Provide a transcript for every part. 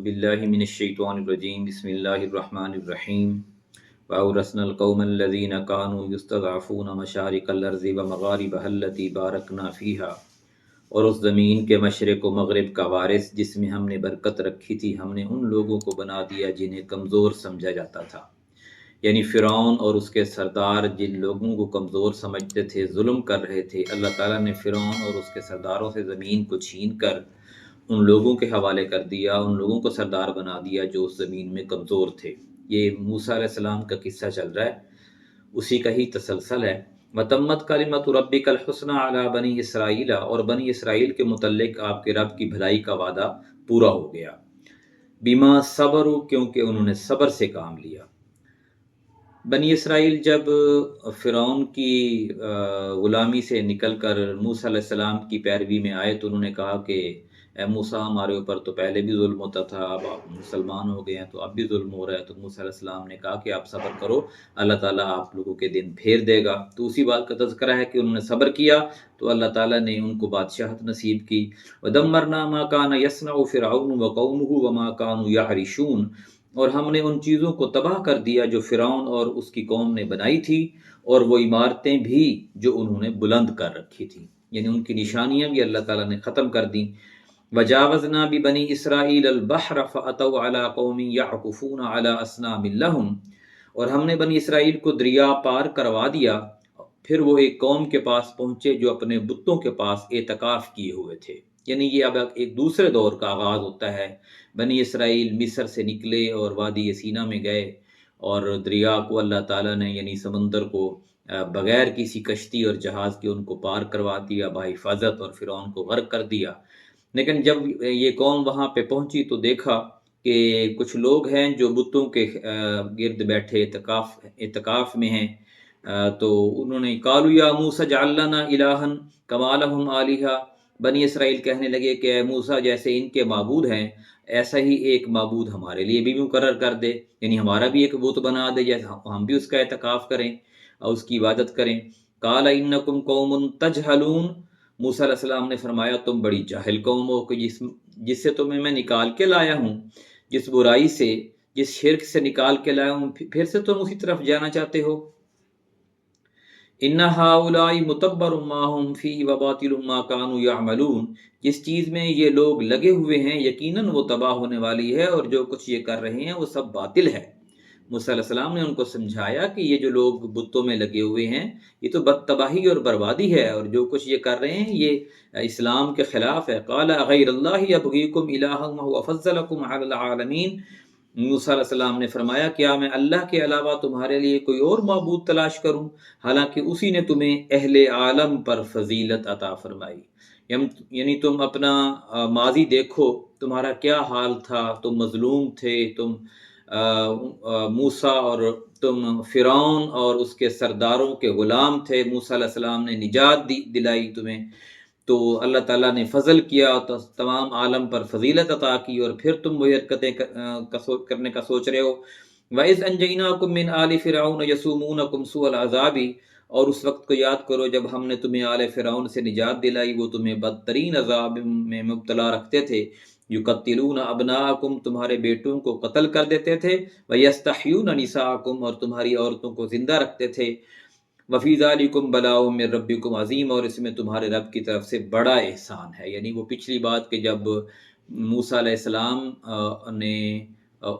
باللہ من الشیطان الرجیم بسم اللہ الرحمن الرحیم وَأَوْرَثْنَا الْقَوْمَ الَّذِينَ كَانُوا يُسْتَضْعَفُونَ مَشَارِقَ الْأَرْضِ وَمَغَارِبَهَا الَّتِي بَارَكْنَا فِيهَا، اور اس زمین کے مشرق و مغرب کا وارث جس میں ہم نے برکت رکھی تھی، ہم نے ان لوگوں کو بنا دیا جنہیں کمزور سمجھا جاتا تھا، یعنی فرعون اور اس کے سردار جن لوگوں کو کمزور سمجھتے تھے، ظلم کر رہے تھے۔ اللہ تعالیٰ نے فرعون اور اس کے سرداروں سے زمین کو چھین کر ان لوگوں کے حوالے کر دیا، ان لوگوں کو سردار بنا دیا جو اس زمین میں کمزور تھے۔ یہ موسیٰ علیہ السلام کا قصہ چل رہا ہے، اسی کا ہی تسلسل ہے۔ وَتَمَّتْ كَلِمَةُ رَبِّكَ الْحُسْنَىٰ عَلَىٰ بَنِي إِسْرَائِیلَ، اور بنی اسرائیل کے متعلق آپ کے رب کی بھلائی کا وعدہ پورا ہو گیا۔ بِمَا صَبَرُوا، کیونکہ انہوں نے صبر سے کام لیا۔ بنی اسرائیل جب فرعون کی غلامی سے نکل کر موسیٰ علیہ السلام کی پیروی میں آئے تو انہوں نے کہا کہ اے موسیٰ، ہمارے اوپر تو پہلے بھی ظلم ہوتا تھا، اب آپ مسلمان ہو گئے ہیں تو اب بھی ظلم ہو رہا ہے۔ تو موسیٰ علیہ السلام نے کہا کہ آپ صبر کرو، اللہ تعالیٰ آپ لوگوں کے دن پھیر دے گا۔ تو اسی بات کا تذکرہ ہے کہ انہوں نے صبر کیا تو اللہ تعالیٰ نے ان کو بادشاہت نصیب کی۔ وَدَمَّرْنَا مَا كَانَ يَصْنَعُ فِرْعَوْنُ وَقَوْمُهُ وَمَا كَانُوا يَعْرِشُونَ، اور ہم نے ان چیزوں کو تباہ کر دیا جو فرعون اور اس کی قوم نے بنائی تھی، اور وہ عمارتیں بھی جو انہوں نے بلند کر رکھی تھی، یعنی ان کی نشانیاں بھی اللہ تعالیٰ نے ختم کر دیں۔ وَجَاوَزْنَا بِبَنِي إِسْرَائِيلَ الْبَحْرَ فَأَتَوْا عَلَىٰ قَوْمٍ يَعْكُفُونَ عَلَىٰ أَصْنَامٍ لَّهُمْ، اور ہم نے بنی اسرائیل کو دریا پار کروا دیا، پھر وہ ایک قوم کے پاس پہنچے جو اپنے بتوں کے پاس اعتکاف کیے ہوئے تھے۔ یعنی یہ اب ایک دوسرے دور کا آغاز ہوتا ہے۔ بنی اسرائیل مصر سے نکلے اور وادی سینا میں گئے، اور دریا کو اللہ تعالیٰ نے یعنی سمندر کو بغیر کسی کشتی اور جہاز کے ان کو پار کروا دیا بحفاظت، اور فرعون کو غرق کر دیا۔ لیکن جب یہ قوم وہاں پہ پہنچی تو دیکھا کہ کچھ لوگ ہیں جو بتوں کے گرد بیٹھے اعتکاف میں ہیں، تو انہوں نے قالوا یا موسیٰ اجعل لنا الہا کما لہم آلہہ، بنی اسرائیل کہنے لگے کہ اے موسیٰ، جیسے ان کے معبود ہیں ایسا ہی ایک معبود ہمارے لیے بھی مقرر کر دے، یعنی ہمارا بھی ایک بت بنا دے، جیسے ہم بھی اس کا اعتکاف کریں اور اس کی عبادت کریں۔ قال انکم قوم تجہلون، موسیٰ علیہ السلام نے فرمایا تم بڑی جاہل قوم ہو کہ جس سے تمہیں میں نکال کے لایا ہوں، جس برائی سے، جس شرک سے نکال کے لایا ہوں، پھر سے تم اسی طرف جانا چاہتے ہو۔ ان ہؤلاء متبر ما هم فیہ وباطل ما كانوا یعملون، جس چیز میں یہ لوگ لگے ہوئے ہیں یقیناً وہ تباہ ہونے والی ہے، اور جو کچھ یہ کر رہے ہیں وہ سب باطل ہے۔ موسیٰ علیہ السلام نے ان کو سمجھایا کہ یہ جو لوگ بتوں میں لگے ہوئے ہیں یہ تو بد تباہی اور بربادی ہے، اور جو کچھ یہ کر رہے ہیں یہ اسلام کے خلاف ہے۔ قال غیر اللہ ابغیکم الہا وهو فضلکم علی العالمین، موسیٰ علیہ السلام نے فرمایا کیا میں اللہ کے علاوہ تمہارے لیے کوئی اور معبود تلاش کروں، حالانکہ اسی نے تمہیں اہل عالم پر فضیلت عطا فرمائی۔ یعنی تم اپنا ماضی دیکھو، تمہارا کیا حال تھا، تم مظلوم تھے، تم موسیٰ اور تم فرعون اور اس کے سرداروں کے غلام تھے، موسیٰ علیہ السلام نے نجات دلائی تمہیں، تو اللہ تعالیٰ نے فضل کیا تو تمام عالم پر فضیلت عطا کی، اور پھر تم وہی حرکتیں کرنے کا سوچ رہے ہو۔ وَإِذْ أَنْجَيْنَاكُمْ مِنْ آلِ فِرْعَوْنَ يَسُومُونَكُمْ سُوءَ الْعَذَابِ، اور اس وقت کو یاد کرو جب ہم نے تمہیں آل فرعون سے نجات دلائی، وہ تمہیں بدترین عذاب میں مبتلا رکھتے تھے۔ یقتلون ابناءکم، تمہارے بیٹوں کو قتل کر دیتے تھے، ویستحیون نساءکم، اور تمہاری عورتوں کو زندہ رکھتے تھے۔ وفی ذالکم بلاء من ربکم عظیم، اور اس میں تمہارے رب کی طرف سے بڑا احسان ہے۔ یعنی وہ پچھلی بات کہ جب موسیٰ علیہ السلام نے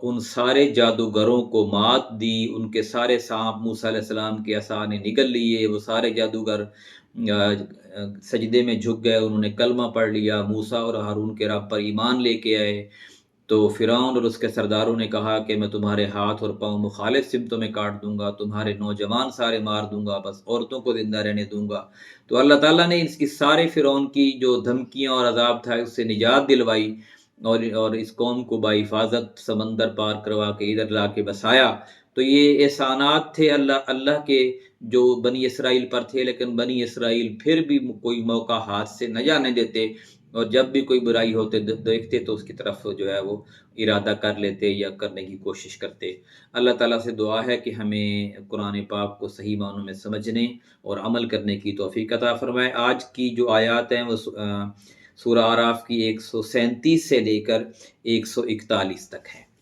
ان سارے جادوگروں کو مات دی، ان کے سارے سانپ موسیٰ علیہ السلام کے عصا نے نگل لیے، وہ سارے جادوگر سجدے میں جھک گئے، انہوں نے کلمہ پڑھ لیا، موسیٰ اور ہارون کے رب پر ایمان لے کے آئے، تو فرعون اور اس کے سرداروں نے کہا کہ میں تمہارے ہاتھ اور پاؤں مخالف سمتوں میں کاٹ دوں گا، تمہارے نوجوان سارے مار دوں گا، بس عورتوں کو زندہ رہنے دوں گا۔ تو اللہ تعالیٰ نے اس سارے فرعون کی جو دھمکیاں اور عذاب تھا اس سے نجات دلوائی، اور اس قوم کو بحفاظت سمندر پار کروا کے ادھر لا کے بسایا۔ تو یہ احسانات تھے اللہ کے جو بنی اسرائیل پر تھے، لیکن بنی اسرائیل پھر بھی کوئی موقع ہاتھ سے نہ جانے دیتے، اور جب بھی کوئی برائی ہوتے دیکھتے تو اس کی طرف جو ہے وہ ارادہ کر لیتے یا کرنے کی کوشش کرتے۔ اللہ تعالیٰ سے دعا ہے کہ ہمیں قرآن پاک کو صحیح معنوں میں سمجھنے اور عمل کرنے کی توفیق عطا فرمائے۔ آج کی جو آیات ہیں وہ سورہ اعراف کی 137 سے لے کر 141 تک ہے۔